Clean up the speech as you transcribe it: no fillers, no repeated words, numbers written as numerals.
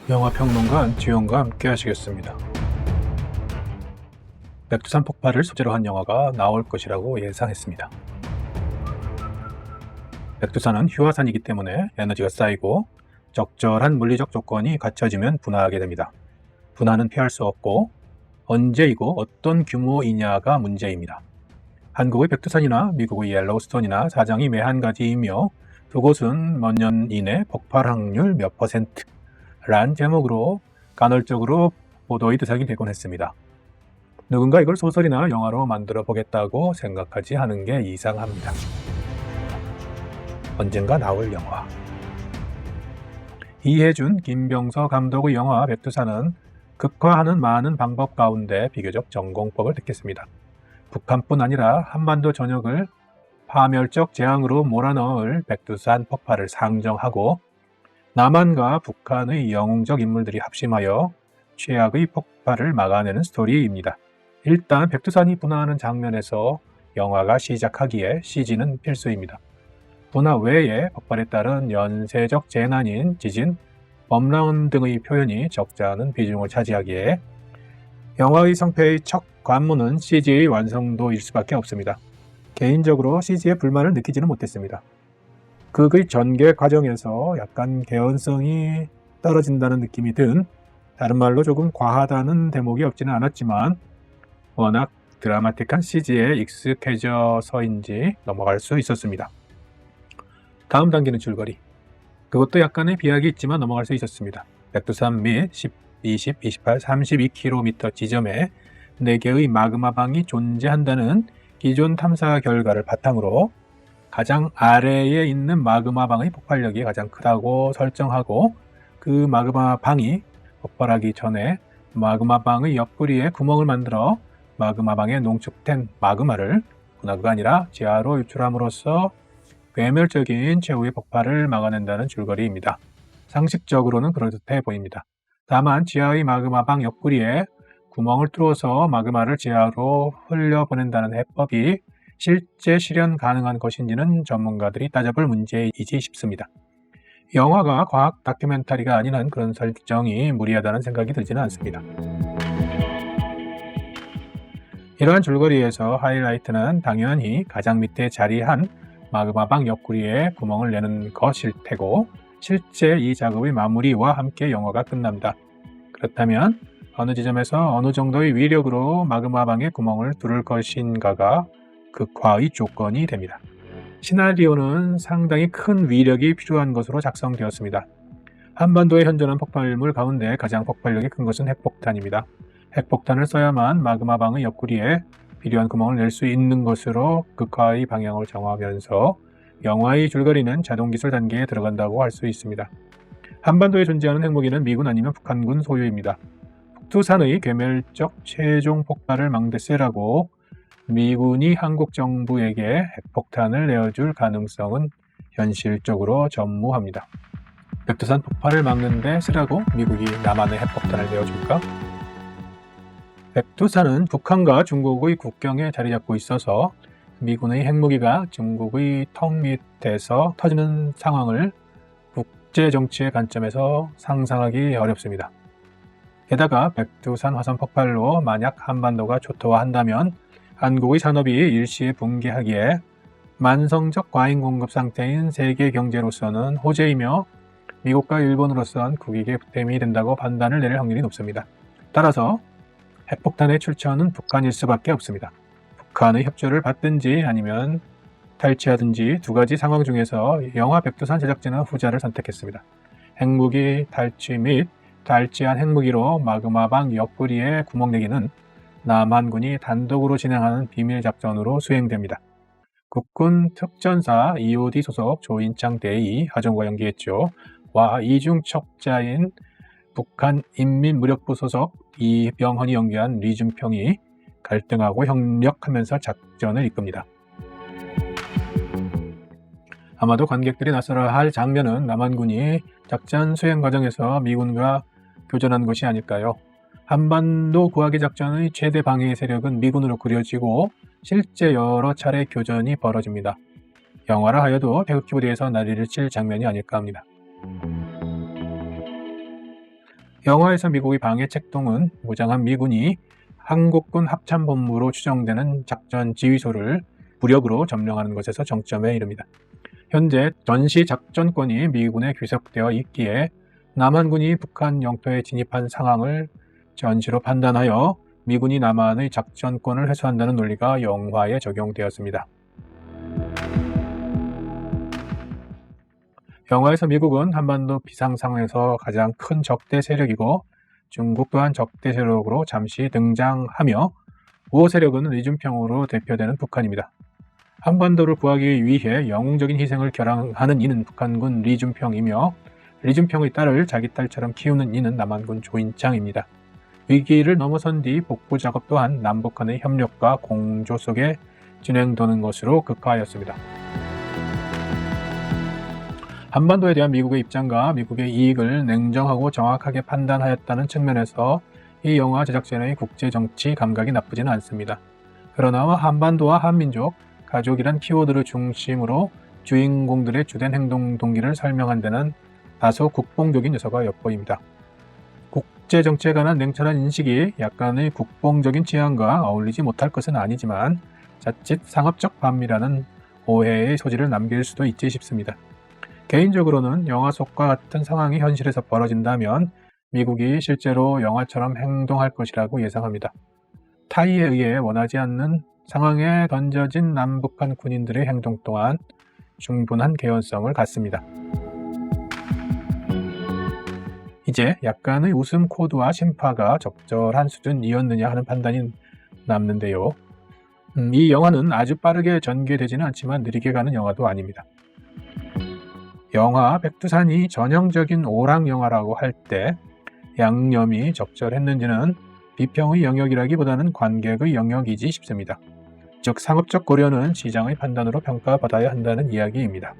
영화평론가 지용과 함께 하시겠습니다. 백두산 폭발을 소재로 한 영화가 나올 것이라고 예상했습니다. 백두산은 휴화산이기 때문에 에너지가 쌓이고 적절한 물리적 조건이 갖춰지면 분화하게 됩니다. 분화는 피할 수 없고 언제이고 어떤 규모이냐가 문제입니다. 한국의 백두산이나 미국의 옐로우스톤이나 사정이 매한 가지이며 두 곳은 몇 년 이내 폭발 확률 몇 퍼센트 란 제목으로 간헐적으로 보도의 대상이 되곤 했습니다. 누군가 이걸 소설이나 영화로 만들어 보겠다고 생각하지 않은 게 이상합니다. 언젠가 나올 영화. 이해준, 김병서 감독의 영화 백두산은 극화하는 많은 방법 가운데 비교적 전공법을 택했습니다. 북한뿐 아니라 한반도 전역을 파멸적 재앙으로 몰아넣을 백두산 폭발을 상정하고 남한과 북한의 영웅적 인물들이 합심하여 최악의 폭발을 막아내는 스토리입니다. 일단 백두산이 분화하는 장면에서 영화가 시작하기에 CG는 필수입니다. 분화 외에 폭발에 따른 연쇄적 재난인 지진, 범람 등의 표현이 적지 않은 비중을 차지하기에 영화의 성패의 첫 관문은 CG의 완성도일 수밖에 없습니다. 개인적으로 CG에 불만을 느끼지는 못했습니다. 극의 전개 과정에서 약간 개연성이 떨어진다는 느낌이 든, 다른 말로 조금 과하다는 대목이 없지는 않았지만 워낙 드라마틱한 CG에 익숙해져서인지 넘어갈 수 있었습니다. 다음 단계는 줄거리. 그것도 약간의 비약이 있지만 넘어갈 수 있었습니다. 백두산 및 10, 20, 28, 32km 지점에 4개의 마그마방이 존재한다는 기존 탐사 결과를 바탕으로 가장 아래에 있는 마그마방의 폭발력이 가장 크다고 설정하고 그 마그마방이 폭발하기 전에 마그마방의 옆구리에 구멍을 만들어 마그마방에 농축된 마그마를 분화구가 아니라 지하로 유출함으로써 괴멸적인 최후의 폭발을 막아낸다는 줄거리입니다. 상식적으로는 그럴듯해 보입니다. 다만 지하의 마그마방 옆구리에 구멍을 뚫어서 마그마를 지하로 흘려보낸다는 해법이 실제 실현 가능한 것인지는 전문가들이 따져볼 문제이지 싶습니다. 영화가 과학 다큐멘터리가 아닌 한 그런 설정이 무리하다는 생각이 들지는 않습니다. 이러한 줄거리에서 하이라이트는 당연히 가장 밑에 자리한 마그마방 옆구리에 구멍을 내는 것일 테고 실제 이 작업의 마무리와 함께 영화가 끝납니다. 그렇다면 어느 지점에서 어느 정도의 위력으로 마그마방에 구멍을 뚫을 것인가가 극화의 조건이 됩니다. 시나리오는 상당히 큰 위력이 필요한 것으로 작성되었습니다. 한반도에 현존한 폭발물 가운데 가장 폭발력이 큰 것은 핵폭탄입니다. 핵폭탄을 써야만 마그마방의 옆구리에 필요한 구멍을 낼 수 있는 것으로 극화의 방향을 정하면서 영화의 줄거리는 자동기술 단계에 들어간다고 할 수 있습니다. 한반도에 존재하는 핵무기는 미군 아니면 북한군 소유입니다. 백두산의 괴멸적 최종 폭발을 망대세라고 미군이 한국 정부에게 핵폭탄을 내어줄 가능성은 현실적으로 전무합니다. 백두산 폭발을 막는데 쓰라고 미국이 남한의 핵폭탄을 내어줄까? 백두산은 북한과 중국의 국경에 자리 잡고 있어서 미군의 핵무기가 중국의 턱 밑에서 터지는 상황을 국제정치의 관점에서 상상하기 어렵습니다. 게다가 백두산 화산 폭발로 만약 한반도가 초토화한다면 한국의 산업이 일시에 붕괴하기에 만성적 과잉 공급 상태인 세계 경제로서는 호재이며 미국과 일본으로선 국익에 보탬이 된다고 판단을 내릴 확률이 높습니다. 따라서 핵폭탄의 출처는 북한일 수밖에 없습니다. 북한의 협조를 받든지 아니면 탈취하든지 두 가지 상황 중에서 영화 백두산 제작진은 후자를 선택했습니다. 핵무기 탈취 및 탈취한 핵무기로 마그마방 옆구리에 구멍 내기는 남한군이 단독으로 진행하는 비밀 작전으로 수행됩니다. 국군 특전사 EOD 소속 조인창 대위 하정우가 연기했죠. 와 이중 척자인 북한 인민무력부 소속 이병헌이 연기한 리준평이 갈등하고 협력하면서 작전을 이끕니다. 아마도 관객들이 나서야 할 장면은 남한군이 작전 수행 과정에서 미군과 교전한 것이 아닐까요? 한반도 구하기 작전의 최대 방해 세력은 미군으로 그려지고 실제 여러 차례 교전이 벌어집니다. 영화라 하여도 태극기 부대에서 난리를 칠 장면이 아닐까 합니다. 영화에서 미국의 방해 책동은 무장한 미군이 한국군 합참본부로 추정되는 작전 지휘소를武力으로 점령하는 것에서 정점에 이릅니다. 현재 전시 작전권이 미군에 귀속되어 있기에 남한군이 북한 영토에 진입한 상황을 전시로 판단하여 미군이 남한의 작전권을 회수한다는 논리가 영화에 적용되었습니다. 영화에서 미국은 한반도 비상상황에서 가장 큰 적대 세력이고 중국 또한 적대 세력으로 잠시 등장하며 우호 세력은 리준평으로 대표되는 북한입니다. 한반도를 구하기 위해 영웅적인 희생을 결항하는 이는 북한군 리준평이며 리준평의 딸을 자기 딸처럼 키우는 이는 남한군 조인창입니다. 위기를 넘어선 뒤 복구 작업 또한 남북 간의 협력과 공조 속에 진행되는 것으로 극화하였습니다. 한반도에 대한 미국의 입장과 미국의 이익을 냉정하고 정확하게 판단하였다는 측면에서 이 영화 제작진의 국제정치 감각이 나쁘지는 않습니다. 그러나 한반도와 한민족, 가족이란 키워드를 중심으로 주인공들의 주된 행동 동기를 설명한 데는 다소 국뽕적인 요소가 엿보입니다. 국제정치에 관한 냉철한 인식이 약간의 국뽕적인 취향과 어울리지 못할 것은 아니지만 자칫 상업적 반미라는 오해의 소지를 남길 수도 있지 싶습니다. 개인적으로는 영화 속과 같은 상황이 현실에서 벌어진다면 미국이 실제로 영화처럼 행동할 것이라고 예상합니다. 타의에 의해 원하지 않는 상황에 던져진 남북한 군인들의 행동 또한 충분한 개연성을 갖습니다. 이제 약간의 웃음 코드와 심파가 적절한 수준이었느냐 하는 판단이 남는데요. 이 영화는 아주 빠르게 전개되지는 않지만 느리게 가는 영화도 아닙니다. 영화 백두산이 전형적인 오락 영화라고 할 때 양념이 적절했는지는 비평의 영역이라기보다는 관객의 영역이지 싶습니다. 즉 상업적 고려는 시장의 판단으로 평가받아야 한다는 이야기입니다.